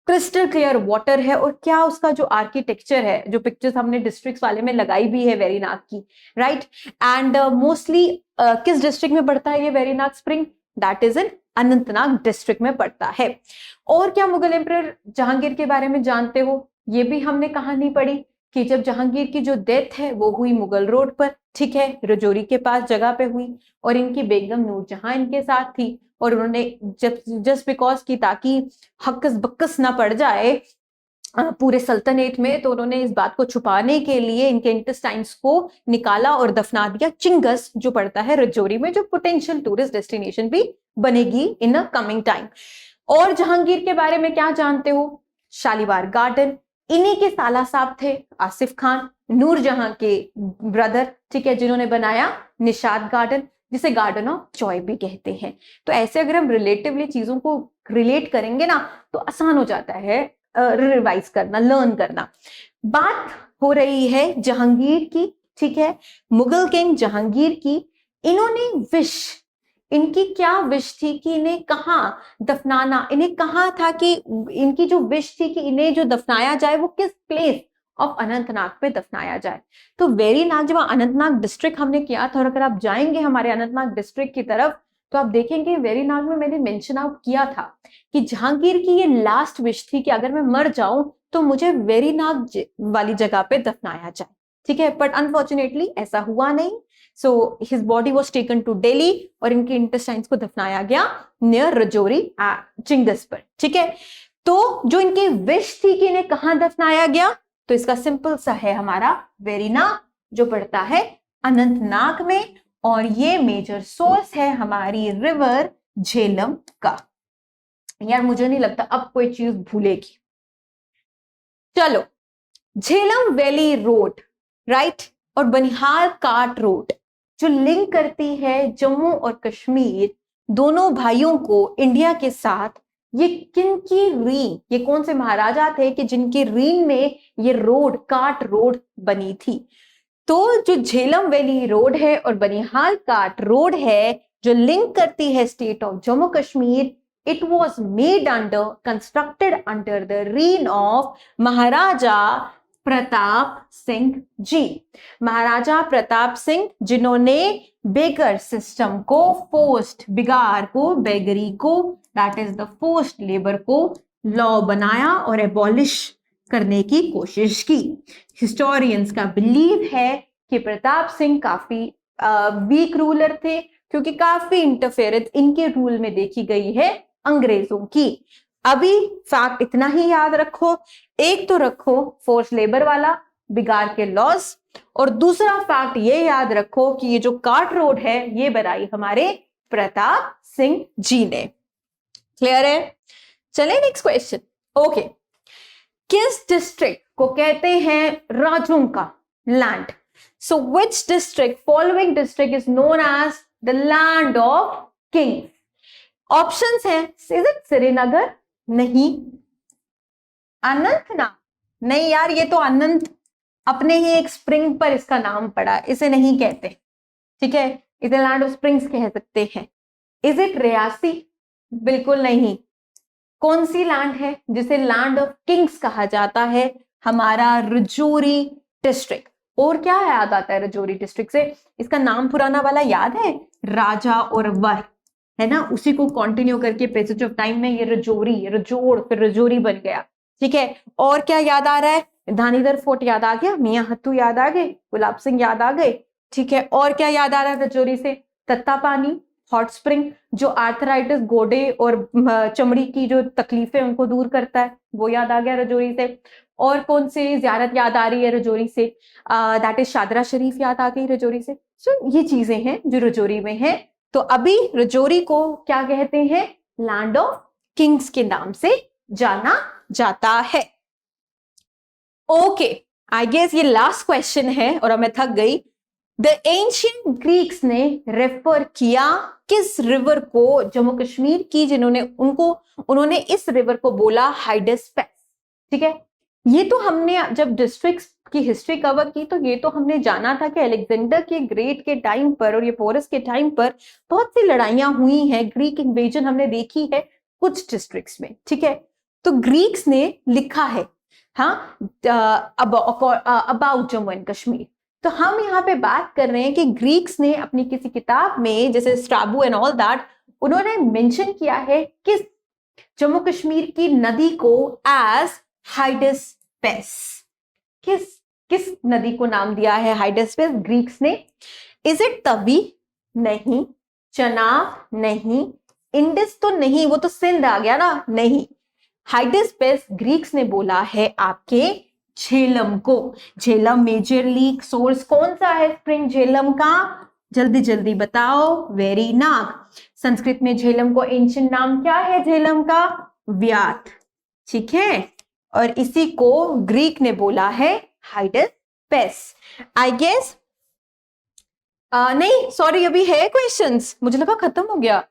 क्रिस्टल क्लियर वाटर है, और क्या उसका जो आर्किटेक्चर है, जो पिक्चर्स हमने डिस्ट्रिक्ट्स वाले में लगाई भी है वेरीनाग की, राइट। एंड मोस्टली किस डिस्ट्रिक्ट में पड़ता है ये Verinag spring, that is in Anantnag district में पड़ता है। और क्या मुगल एम्परर जहांगीर के बारे में जानते हो, ये भी हमने कहानी पढ़ी कि जब जहांगीर की जो डेथ है वो हुई मुगल रोड पर, ठीक है, रजौरी के पास जगह पे हुई, और इनकी बेगम नूरजहां इनके साथ थी, और उन्होंने जब जस्ट बिकॉज की ताकि हक्कस बक्कस ना पड़ जाए पूरे सल्तनत में, तो उन्होंने इस बात को छुपाने के लिए इनके इंटेस्टाइन्स को निकाला और दफना दिया चिंगस, जो पड़ता है रजौरी में, जो पोटेंशियल टूरिस्ट डेस्टिनेशन भी बनेगी इन अ कमिंग टाइम। और जहांगीर के बारे में क्या जानते हो, शालीमार गार्डन, इन्हीं के साला साहब थे आसिफ खान, नूरजहां के ब्रदर, ठीक है, जिन्होंने बनाया निशाद गार्डन, जिसे गार्डन ऑफ जॉय भी कहते हैं। तो ऐसे अगर हम रिलेटिवली चीजों को रिलेट करेंगे ना तो आसान हो जाता है रिवाइज करना, लर्न करना। बात हो रही है जहांगीर की, ठीक है, मुगल किंग जहांगीर की। इन्होंने विश, इनकी क्या विश थी कि इन्हें कहाँ दफनाना, इन्हें कहा था कि इनकी जो विश थी कि इन्हें जो दफनाया जाए वो किस प्लेस ऑफ अनंतनाग पे दफनाया जाए। तो वेरीनाग, जब अनंतनाग डिस्ट्रिक्ट हमने किया था, और अगर आप जाएंगे हमारे अनंतनाग डिस्ट्रिक्ट की तरफ तो आप देखेंगे वेरीनाग में मैंने मेंशन आउट किया था कि जहांगीर की ये लास्ट विश थी कि अगर मैं मर जाऊं तो मुझे वेरीनाग वाली जगह पे दफनाया जाए। ठीक है, बट अनफॉर्चुनेटली ऐसा हुआ नहीं। So his body was taken to Delhi, और इनके इंटेस्टाइन्स को दफनाया गया नियर रजौरी चिंगस पर। ठीक है, तो जो इनकी विश थी कि इन्हें कहां दफनाया गया, तो इसका सिंपल सा है हमारा वेरीनाग, जो पड़ता है अनंतनाग में, और ये मेजर सोर्स है हमारी रिवर झेलम का। यार मुझे नहीं लगता अब कोई चीज भूलेगी। चलो, झेलम वैली रोड, राइट, और बनिहाल काट रोड जो लिंक करती है जम्मू और कश्मीर दोनों भाइयों को इंडिया के साथ, ये किनकी रीन, ये कौन से महाराजा थे कि जिनकी रीन में ये रोड, काट रोड बनी थी। तो जो झेलम वैली रोड है और बनिहाल काट रोड है जो लिंक करती है state of Jammu Kashmir, it was made under, constructed under the reign of Maharaja Pratap Singh ji. Maharaja Pratap Singh जिन्होंने बेगर सिस्टम को, फोर्स्ड बिगार को, बेगरी को, that is the forced labour को लॉ बनाया और एबॉलिश करने की कोशिश की। हिस्टोरियंस का बिलीव है कि प्रताप सिंह काफी वीक रूलर थे, क्योंकि काफी इंटरफेरेंस इनके रूल में देखी गई है अंग्रेजों की। अभी फैक्ट इतना ही याद रखो, एक तो रखो फोर्स लेबर वाला, बिगार के लॉस, और दूसरा फैक्ट ये याद रखो कि ये जो काट रोड है ये बनाई हमारे प्रताप सिंह जी ने। क्लियर है? चले नेक्स्ट क्वेश्चन। ओके, किस डिस्ट्रिक्ट को कहते हैं राजों का land? So which district, following district is known as the land of kings? Options हैं, इज इट श्रीनगर? नहीं। अनंतनाग? नहीं यार, ये तो अनंत अपने ही एक स्प्रिंग पर इसका नाम पड़ा, इसे नहीं कहते। ठीक है, इसे लैंड ऑफ स्प्रिंग्स कह सकते हैं। Is it Reasi? बिल्कुल नहीं। कौन सी लैंड है जिसे लैंड ऑफ किंग्स कहा जाता है? हमारा रजौरी डिस्ट्रिक्ट। और क्या याद आता है रजौरी डिस्ट्रिक्ट से? इसका नाम पुराना वाला याद है, राजा और वर, है ना, उसी को कंटिन्यू करके पैसेज ऑफ टाइम में ये रजौरी, रजौर, फिर रजौरी बन गया। ठीक है, और क्या याद आ रहा है? धानीधर फोर्ट याद आ गया, मियां हत्तू याद आ गए, गुलाब सिंह याद आ गए। ठीक है, और क्या याद आ रहा है रजौरी से? तत्तापानी, हॉट स्प्रिंग, जो आर्थराइटिस, गोडे और चमड़ी की जो तकलीफें उनको दूर करता है, वो याद आ गया रजौरी से। और कौन सी जियारत याद आ रही है रजौरी से? दैट इज शादरा शरीफ याद आ गई रजौरी से। सो ये चीजें हैं जो रजौरी में है। तो अभी रजौरी को क्या कहते हैं? लैंड ऑफ किंग्स के नाम से जाना जाता है। ओके, आई गेस ये लास्ट क्वेश्चन है और अब मैं थक गई। द एंशियंट ग्रीक्स ने रेफर किया किस रिवर को, जम्मू कश्मीर की, उन्होंने इस रिवर को बोला हाइडेस्पेस। ठीक है, ये तो हमने जब डिस्ट्रिक्ट्स की हिस्ट्री कवर की तो ये तो हमने जाना था कि अलेक्जेंडर के ग्रेट के टाइम पर और ये पोरस के टाइम पर बहुत सी लड़ाइयां हुई हैं, ग्रीक इन्वेजन हमने देखी है कुछ डिस्ट्रिक्ट्स में। ठीक है, तो ग्रीक्स ने लिखा है हाँ अबाउट जम्मू एंड कश्मीर। तो हम यहाँ पे बात कर रहे हैं कि ग्रीक्स ने अपनी किसी किताब में, जैसे स्ट्राबो एंड ऑल दैट, उन्होंने मेंशन किया है किस जम्मू कश्मीर की नदी को एज हाइडेस्पेस। किस नदी को नाम दिया है हाइडेस्पेस ग्रीक्स ने? Is it Tawi? नहीं। चनाब? नहीं। इंडस तो नहीं, वो तो सिंध आ गया ना, नहीं। हाइडेस्पेस ग्रीक्स ने बोला है आपके झेलम को। झेलम मेजर लीक सोर्स कौन सा है स्प्रिंग झेलम का? जल्दी जल्दी बताओ। वेरीनाग। संस्कृत में झेलम को एंशिएंट नाम क्या है झेलम का? व्यात। ठीक है, और इसी को ग्रीक ने बोला है हाइडेस्पेस। आई गेस नहीं, सॉरी, अभी है क्वेश्चंस, मुझे लगा खत्म हो गया।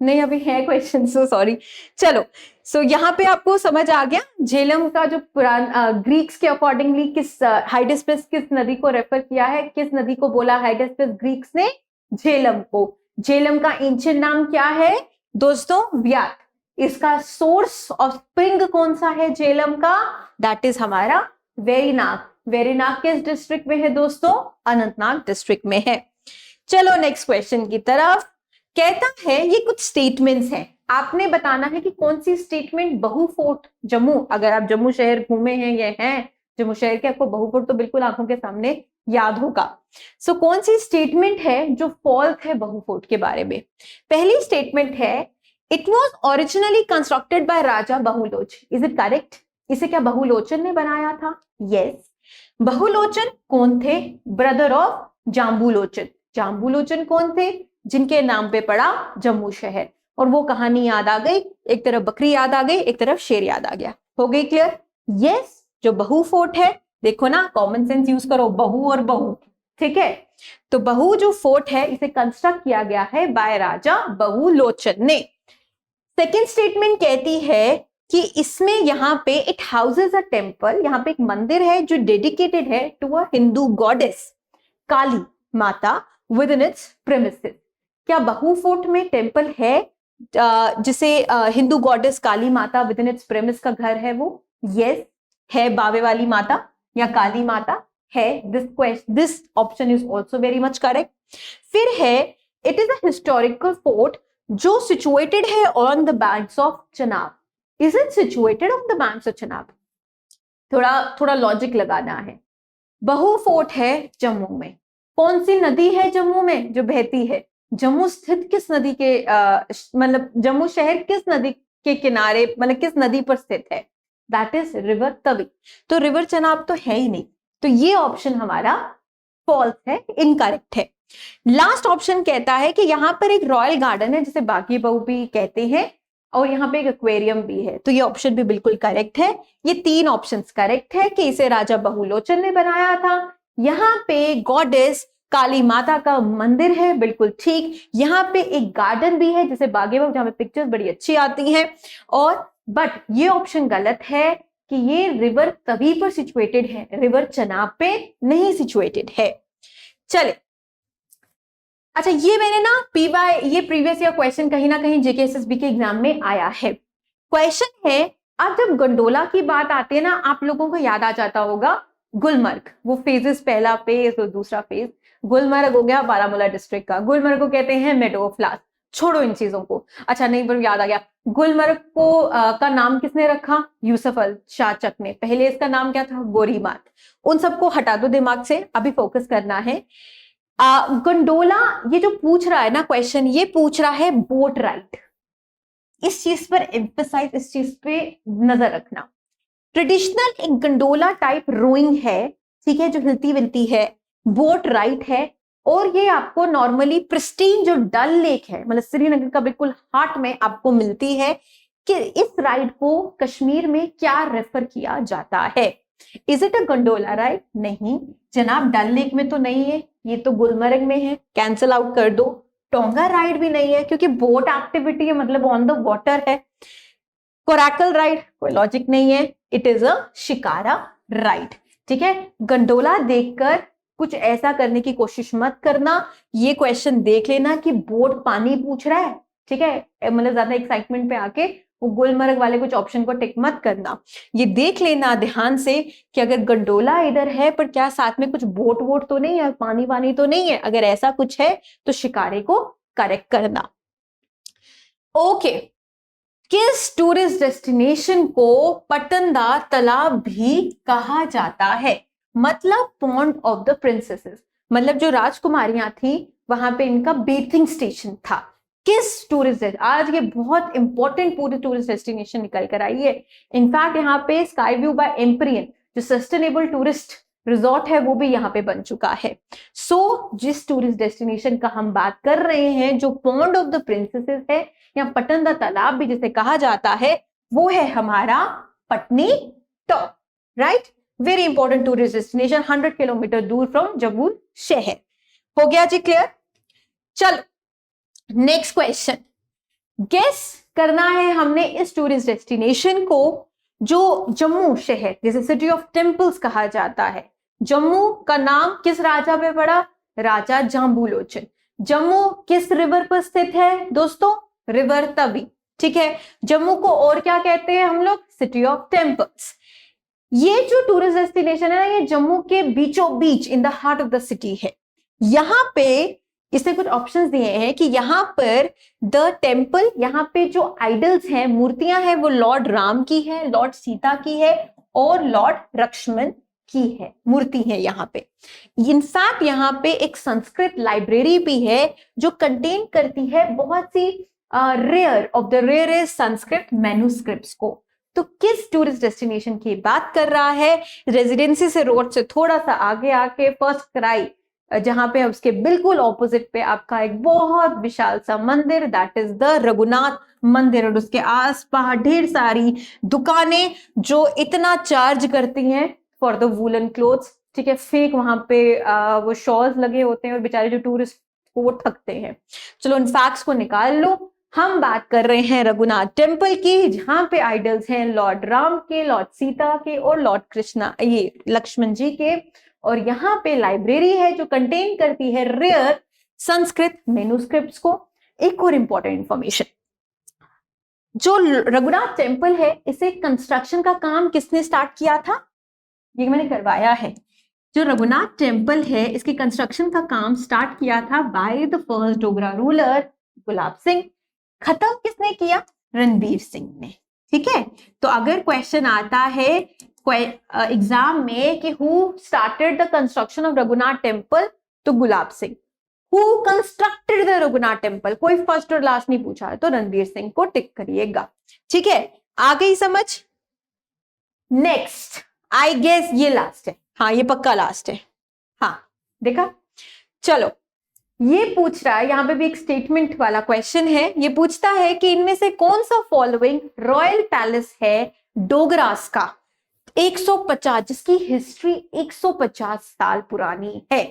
नहीं, अभी है क्वेश्चन, सो सॉरी। चलो, सो यहाँ पे आपको समझ आ गया झेलम का जो ग्रीक्स के अकॉर्डिंगली किस हाइडेस्पेस किस नदी को रेफर किया है, किस नदी को बोला हाइडेस्पेस ग्रीक्स ने? झेलम को। झेलम का एंशिएंट नाम क्या है दोस्तों? व्यात। इसका सोर्स ऑफ स्प्रिंग कौन सा है झेलम का? दैट इज हमारा वेरीनाग। वेरीनाग किस डिस्ट्रिक्ट में है दोस्तों? अनंतनाग डिस्ट्रिक्ट में है। चलो नेक्स्ट क्वेश्चन की तरफ। कहता है ये कुछ स्टेटमेंट्स हैं, आपने बताना है कि कौन सी स्टेटमेंट बहु फोर्ट जम्मू, अगर आप जम्मू शहर घूमे हैं, ये हैं जम्मू शहर के, आपको बहु फोर्ट तो बिल्कुल आंखों के सामने याद होगा। सो कौन सी स्टेटमेंट है जो फॉल्स है बहु फोर्ट के बारे में? पहली स्टेटमेंट है it was originally constructed by Raja Bahulochan. Is it correct? इसे क्या बहुलोचन ने बनाया था? यस। बहुलोचन कौन थे? Brother of जाम्बूलोचन। जाम्बूलोचन कौन थे? जिनके नाम पे पड़ा जम्मू शहर। और वो कहानी याद आ गई, एक तरफ बकरी याद आ गई, एक तरफ शेर याद आ गया। हो गई क्लियर? यस। जो बहु फोर्ट है, देखो ना, कॉमन सेंस यूज करो, बहु और बहु। ठीक है, तो बहु जो फोर्ट है इसे कंस्ट्रक्ट किया गया है बाय राजा बहुलोचन ने। सेकेंड स्टेटमेंट कहती है कि इसमें यहाँ पे इट हाउसेज अ टेम्पल, यहाँ पे एक मंदिर है जो डेडिकेटेड है टू अ हिंदू गॉडेस काली माता विद इन इट्स प्रेमिसेस। क्या बहु फोर्ट में टेम्पल है जिसे हिंदू गॉडेस काली माता विद इन इट्स प्रेमिस का घर है वो? यस है। बावे वाली माता या काली माता है। This option is also very much correct. फिर है it is a historical fort जो सिचुएटेड है on the banks of Chenab. Is it situated on the banks of Chenab? थोड़ा लॉजिक लगाना है। बहु फोर्ट है जम्मू में, कौन सी नदी है जम्मू में जो बहती है? जम्मू स्थित किस नदी के मतलब जम्मू शहर किस नदी के किनारे, मतलब किस नदी पर स्थित है? That is river Tawi. तो रिवर चनाब तो है ही नहीं, तो ये ऑप्शन हमारा फॉल्स है, इनकरेक्ट है। लास्ट ऑप्शन कहता है कि यहाँ पर एक रॉयल गार्डन है जिसे बागी बहु भी कहते हैं, और यहाँ पे एक एक्वेरियम भी है, तो ये ऑप्शन भी बिल्कुल करेक्ट है। ये तीन ऑप्शंस करेक्ट है कि इसे राजा बहुलोचन ने बनाया था। यहाँ पे गॉडेस काली माता का मंदिर है, बिल्कुल ठीक। यहाँ पे एक गार्डन भी है जिसे बागे बहु, जहाँ पे पिक्चर्स बड़ी अच्छी आती हैं। और बट ये ऑप्शन गलत है कि ये रिवर तवी पर सिचुएटेड है, रिवर चनाब पे नहीं सिचुएटेड है। चले अच्छा, ये मैंने ना पीवाई, ये प्रीवियस ईयर क्वेश्चन कहीं ना कहीं जेके एसएसबी के एग्जाम में आया है। क्वेश्चन है, अब जब गंडोला की बात आती है ना, आप लोगों को याद आ जाता होगा गुलमर्ग, वो फेजेस, पहला फेज और दूसरा फेज। गुलमर्ग हो गया बारामूला डिस्ट्रिक्ट का, गुलमर्ग को कहते हैं मेडो ऑफ फ्लावर्स। छोड़ो इन चीजों को। अच्छा नहीं, पर याद आ गया, गुलमर्ग को का नाम किसने रखा? यूसुफ अल शाचक ने। पहले इसका नाम क्या था? गोरीमात। उन सबको हटा दो दिमाग से, अभी फोकस करना है गंडोला। ये जो पूछ रहा है ना क्वेश्चन, ये पूछ रहा है बोट राइड। इस चीज पर एम्फसाइज, इस चीज पे नजर रखना। ट्रेडिशनल एक गंडोला टाइप रोइंग है, ठीक है, जो हिलती विलती है, बोट राइड है। और ये आपको नॉर्मली प्रिस्टीन जो डल लेक है, मतलब श्रीनगर का बिल्कुल हार्ट में आपको मिलती है। कि इस राइड को कश्मीर में क्या रेफर किया जाता है? Is it a gondola ride? नहीं जनाब, डल लेक में तो नहीं है, ये तो गुलमर्ग में है, कैंसिल आउट कर दो। टोंगा राइड भी नहीं है क्योंकि बोट एक्टिविटी है, मतलब ऑन द वाटर है। कोरैकल राइड, कोई लॉजिक नहीं है, it is a shikara ride. ठीक है, गंडोला देखकर कुछ ऐसा करने की कोशिश मत करना। ये क्वेश्चन देख लेना कि बोट पानी पूछ रहा है, ठीक है, मतलब ज्यादा एक्साइटमेंट पे आके वो गुलमर्ग वाले कुछ ऑप्शन को टिक मत करना। ये देख लेना ध्यान से कि अगर गंडोला इधर है पर क्या साथ में कुछ बोट वोट तो नहीं है, पानी वानी तो नहीं है। अगर ऐसा कुछ है तो शिकारे को करेक्ट करना। ओके, किस टूरिस्ट डेस्टिनेशन को पटनदा तालाब भी कहा जाता है? मतलब पॉन्ड ऑफ द प्रिंसेसेस, मतलब जो राजकुमारियां थी वहां पे इनका बेथिंग स्टेशन था। किस टूरिस्ट, आज ये बहुत इंपॉर्टेंट पूरी टूरिस्ट डेस्टिनेशन निकल कर आई है। इनफैक्ट यहाँ पे स्काई व्यू बाय एम्पिरियन जो सस्टेनेबल टूरिस्ट रिजॉर्ट है वो भी यहाँ पे बन चुका है। सो जिस टूरिस्ट डेस्टिनेशन का हम बात कर रहे हैं, जो पॉन्ड ऑफ द प्रिंसेसेस है या पटनदा तालाब भी जिसे कहा जाता है, वो है हमारा Patni top. Right, very important tourist destination, 100 kilometre दूर फ्रॉम जम्मू शहर। हो गया जी क्लियर? चलो नेक्स्ट क्वेश्चन, गेस करना है हमने इस टूरिस्ट डेस्टिनेशन को जो जम्मू शहर, जैसे सिटी ऑफ टेम्पल्स कहा जाता है। जम्मू का नाम किस राजा पे पड़ा? राजा जाम्बूलोचन। जम्मू किस रिवर पर स्थित है दोस्तों? रिवर तवी। ठीक है, जम्मू को और क्या कहते हैं हम लोग? City of temples. ये जो टूरिस्ट डेस्टिनेशन है ना, ये जम्मू के बीचों बीच in the heart of the city है। यहां पे इसने कुछ ऑप्शंस दिए हैं कि यहां पर द टेम्पल, यहाँ पे जो आइडल्स हैं, मूर्तियां हैं, वो लॉर्ड राम की है, लॉर्ड सीता की है और लॉर्ड लक्ष्मण की है, मूर्ति है यहाँ पे। इनफैक्ट यहाँ पे एक संस्कृत लाइब्रेरी भी है जो कंटेन करती है बहुत सी rare of the rarest Sanskrit manuscripts को। तो किस टूरिस्ट डेस्टिनेशन की बात कर रहा है? रेजिडेंसी से रोड से थोड़ा सा आगे आके फर्स्ट क्राई, जहां पे उसके बिल्कुल ऑपोजिट पे आपका एक बहुत विशाल सा मंदिर, दैट इज द रघुनाथ मंदिर। और उसके आस पास ढेर सारी दुकानें जो इतना चार्ज करती हैं फॉर द वूलन क्लोथ्स। ठीक है, फेक वहां पे वो शॉल्स लगे होते हैं और बेचारे जो टूरिस्ट को वो ठगते हैं। चलो उन फैक्ट्स को निकाल लो। हम बात कर रहे हैं रघुनाथ टेम्पल की, जहां पे आइडल्स हैं लॉर्ड राम के, लॉर्ड सीता के और लॉर्ड कृष्णा, ये लक्ष्मण जी के। और यहाँ पे लाइब्रेरी है जो कंटेन करती है रेयर संस्कृत मैन्युस्क्रिप्ट्स को। एक और इंपॉर्टेंट इंफॉर्मेशन, जो रघुनाथ टेम्पल है, इसे कंस्ट्रक्शन का काम किसने स्टार्ट किया था? ये मैंने करवाया है। जो रघुनाथ टेम्पल है, इसकी कंस्ट्रक्शन का काम स्टार्ट किया था by the first Dogra ruler Gulab Singh. खत्म किसने किया? रणबीर सिंह ने। ठीक है, तो अगर क्वेश्चन आता है एग्जाम में कि who started the construction of Raghunath temple, तो Gulab Singh. Who constructed the Raghunath temple, कोई फर्स्ट और लास्ट नहीं पूछा है, तो रणबीर सिंह को टिक करिएगा। ठीक है, आ गई समझ? नेक्स्ट, आई गेस ये लास्ट है। हाँ, ये पक्का लास्ट है। हाँ देखा, चलो ये पूछ रहा है, यहां पे भी एक स्टेटमेंट वाला क्वेश्चन है। ये पूछता है कि इनमें से कौन सा फॉलोइंग रॉयल पैलेस है डोगरास का 150, जिसकी हिस्ट्री 150 साल पुरानी है।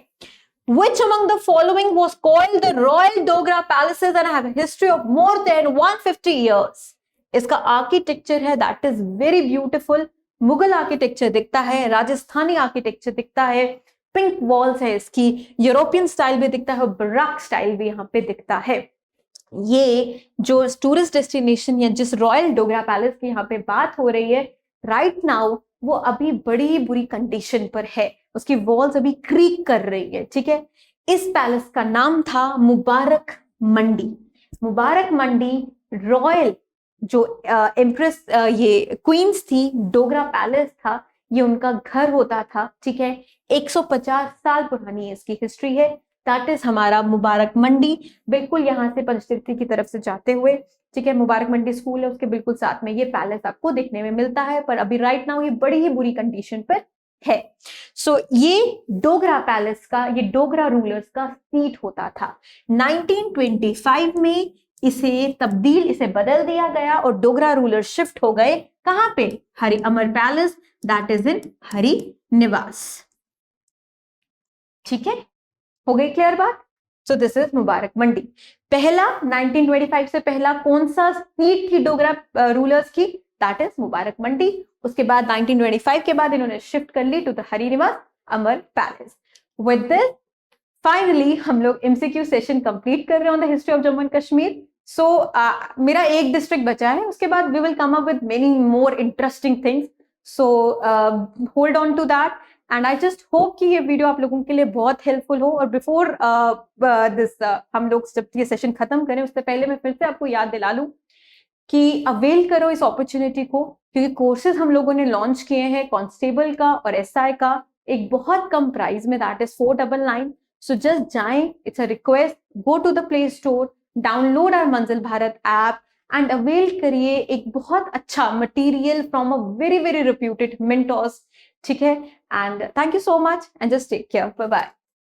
Which among the following was called the Royal Dogra Palaces and have a history of more than 150 years? इसका आर्किटेक्चर है that is very beautiful. Mughal architecture दिखता है, राजस्थानी आर्किटेक्चर दिखता है, पिंक वॉल्स है इसकी, यूरोपियन स्टाइल भी दिखता है और बराक स्टाइल भी यहाँ पे दिखता है। ये जो टूरिस्ट डेस्टिनेशन या जिस रॉयल डोगरा पैलेस की यहाँ पे बात हो रही है राइट नाउ, वो अभी बड़ी बुरी कंडीशन पर है, उसकी वॉल्स अभी क्रीक कर रही है, ठीक है। इस पैलेस का नाम था मुबारक मंडी। मुबारक मंडी रॉयल जो एम्प्रेस ये क्वींस थी, डोगरा पैलेस था, ये उनका घर होता था, ठीक है। 150 साल पुरानी इसकी हिस्ट्री है। दैट इज हमारा मुबारक मंडी, बिल्कुल यहाँ से पंचतीर्थी की तरफ से जाते हुए, ठीक है। मुबारक मंडी स्कूल है, उसके बिल्कुल साथ में ये पैलेस आपको देखने में मिलता है, पर अभी राइट नाउ ये बड़ी ही बुरी कंडीशन पर है। सो ये डोगरा पैलेस का, ये डोगरा रूलर्स का सीट होता था। 1925 में इसे बदल दिया गया और डोगरा रूलर शिफ्ट हो गए कहां पे? Hari Amar palace, that is in Hari Niwas, ठीक है। हो गई क्लियर बात? So this is Mubarak Mandi. पहला 1925 से पहला कौन सा सीट थी डोगरा रूलर्स की? That is Mubarak Mandi. उसके बाद 1925 के बाद इन्होंने शिफ्ट कर ली to the Hari Niwas Amar palace. With this finally हम लोग एमसीक्यू सेशन कंप्लीट कर रहे हैं on the history of Jammu and Kashmir. So मेरा एक डिस्ट्रिक्ट बचा है, उसके बाद we will come up with many more interesting things, so hold on to that. And I just hope कि ये वीडियो आप लोगों के लिए बहुत हेल्पफुल हो। और बिफोर दिस हम लोग जब ये सेशन खत्म करें उससे पहले मैं फिर से आपको याद दिला लूं कि अवेल करो इस अपॉर्चुनिटी को, क्योंकि कोर्सेज हम लोगों ने लॉन्च किए हैं कांस्टेबल का और एसआई का एक बहुत कम प्राइस में, दैट इज 499। सो जस्ट जाएं, it's a request, go to the play store, download our Manzil Bharat app and avail करिए एक बहुत अच्छा material from a very very reputed mentors, ठीक है। And thank you so much and just take care, bye bye.